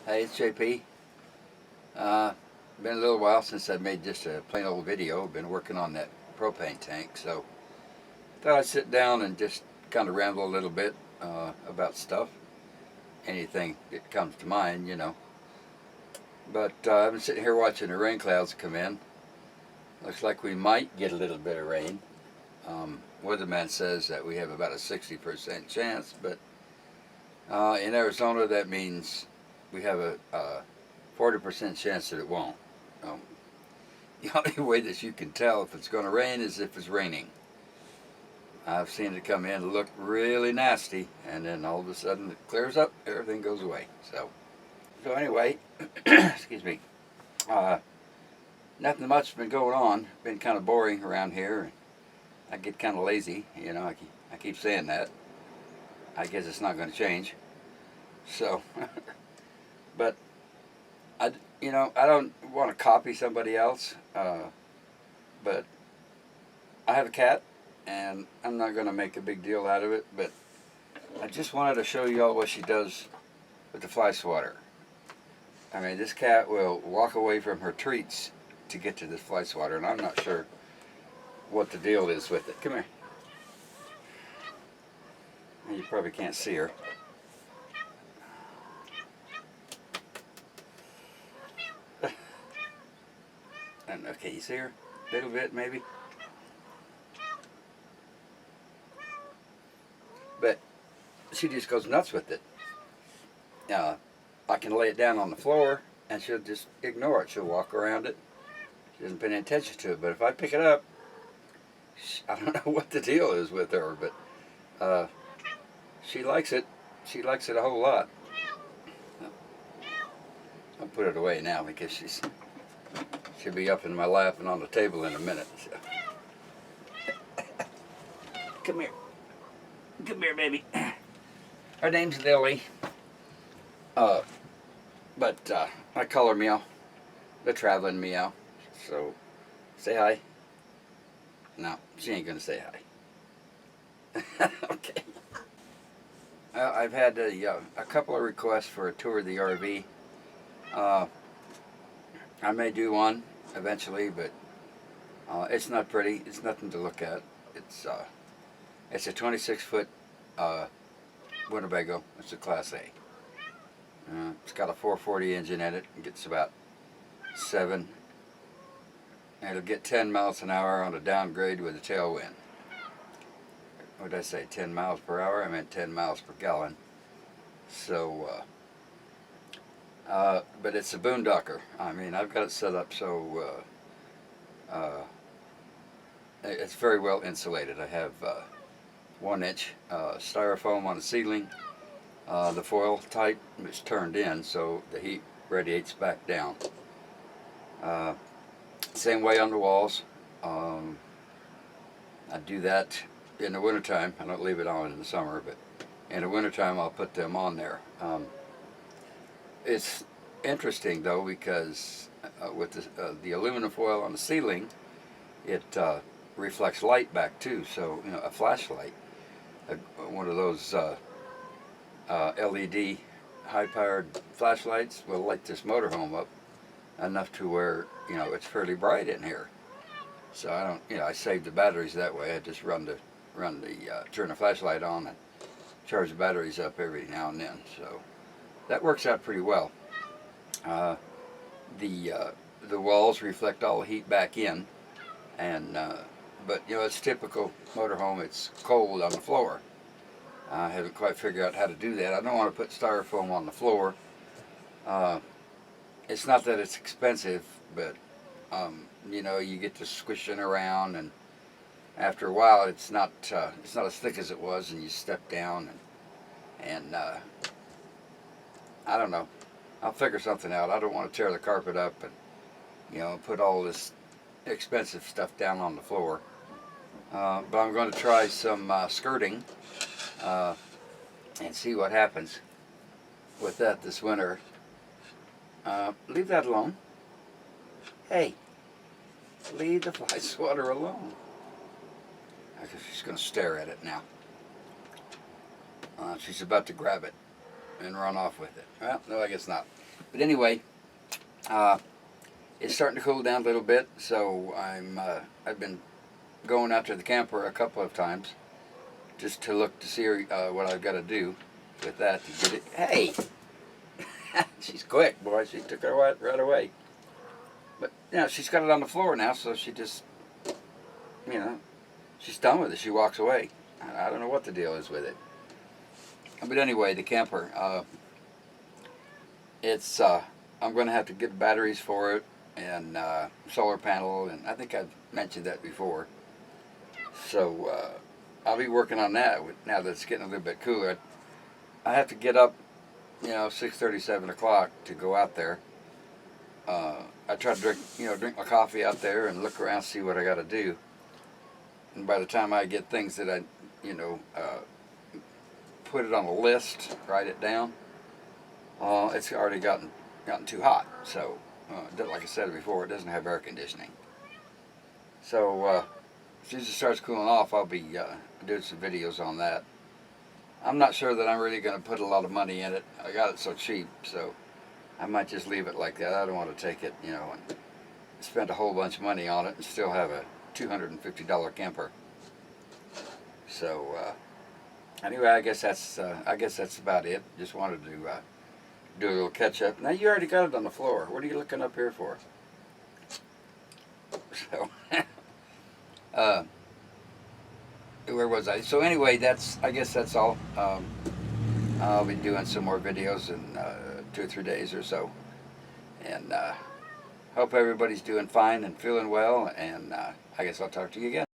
Hey, it's JP. Been a little while since I made just a plain old video. Been working on that propane tank, so thought I'd sit down and just kind of ramble a little bit about stuff. Anything that comes to mind, you know. But I've been sitting here watching the rain clouds come in. Looks like we might get a little bit of rain. Weatherman says that we have about a 60% chance, but in Arizona that means we have a 40% chance that it won't. The only way that you can tell if it's going to rain is if it's raining. I've seen it come in and look really nasty, and then all of a sudden it clears up, everything goes away. So anyway, excuse me. Nothing much has been going on. Been kind of boring around here. I get kind of lazy, you know. I keep saying that. I guess it's not going to change. So, but I don't want to copy somebody else. But I have a cat, and I'm not going to make a big deal out of it. But I just wanted to show you all what she does with the fly swatter. I mean, this cat will walk away from her treats to get to this fly swatter, and I'm not sure what the deal is with it. Come here. You probably can't see her. And okay, you see her? A little bit, maybe. But she just goes nuts with it. I can lay it down on the floor, and she'll just ignore it. She'll walk around it. She doesn't pay any attention to it. But if I pick it up, I don't know what the deal is with her, but she likes it. She likes it a whole lot. I'll put it away now because she'll be up in my lap and on the table in a minute. So. Come here. Come here, baby. Her name's Lilly. But I call her Meow. The traveling Meow. So, say hi. No, she ain't gonna say hi. Okay. I've had a couple of requests for a tour of the RV. I may do one eventually, but it's not pretty. It's nothing to look at. It's a 26-foot Winnebago. It's a Class A. It's got a 440 engine in it. It gets about 7. And it'll get 10 miles an hour on a downgrade with a tailwind. What did I say? 10 miles per hour? I meant 10 miles per gallon. So, but it's a boondocker. I mean, I've got it set up so it's very well insulated. I have 1-inch styrofoam on the ceiling. The foil type is turned in so the heat radiates back down. Same way on the walls. I do that in the wintertime. I don't leave it on in the summer, but in the wintertime I'll put them on there. It's interesting though because with the aluminum foil on the ceiling, it reflects light back too. So you know, a flashlight, one of those LED high-powered flashlights will light this motorhome up enough to where it's fairly bright in here. So I don't, I save the batteries that way. I just turn the flashlight on and charge the batteries up every now and then. So that works out pretty well. The walls reflect all the heat back in, and but it's typical motorhome. It's cold on the floor. I haven't quite figured out how to do that. I don't want to put styrofoam on the floor. It's not that it's expensive, but you get to squishing around, and after a while, it's not as thick as it was, and you step down, and I don't know. I'll figure something out. I don't want to tear the carpet up and put all this expensive stuff down on the floor. But I'm going to try some skirting and see what happens with that this winter. Leave that alone. Hey, leave the fly swatter alone. I guess she's going to stare at it now. She's about to grab it and run off with it. Well, no, I guess not. But anyway, it's starting to cool down a little bit, so I've been going out to the camper a couple of times just to look to see what I've got to do with that to get it. Hey, she's quick, boy. She took it right away. But you know, she's got it on the floor now, so she just, you know, she's done with it. She walks away. I don't know what the deal is with it. But anyway, the camper. It's I'm going to have to get batteries for it and solar panel, and I think I've mentioned that before. So I'll be working on that now that it's getting a little bit cooler. I have to get up, you know, 6:30, 7 o'clock to go out there. I try to drink my coffee out there and look around, see what I got to do. And by the time I get things that I, put it on a list, write it down, it's already gotten too hot. So, like I said before, it doesn't have air conditioning. So, as soon as it starts cooling off, I'll be doing some videos on that. I'm not sure that I'm really going to put a lot of money in it. I got it so cheap, so I might just leave it like that. I don't want to take it, and spend a whole bunch of money on it and still have a $250 camper. So anyway, I guess that's about it. Just wanted to do a little catch up. Now you already got it on the floor. What are you looking up here for? So where was I? So anyway, I guess that's all. I'll be doing some more videos in 2 or 3 days or so, and hope everybody's doing fine and feeling well, and I guess I'll talk to you again.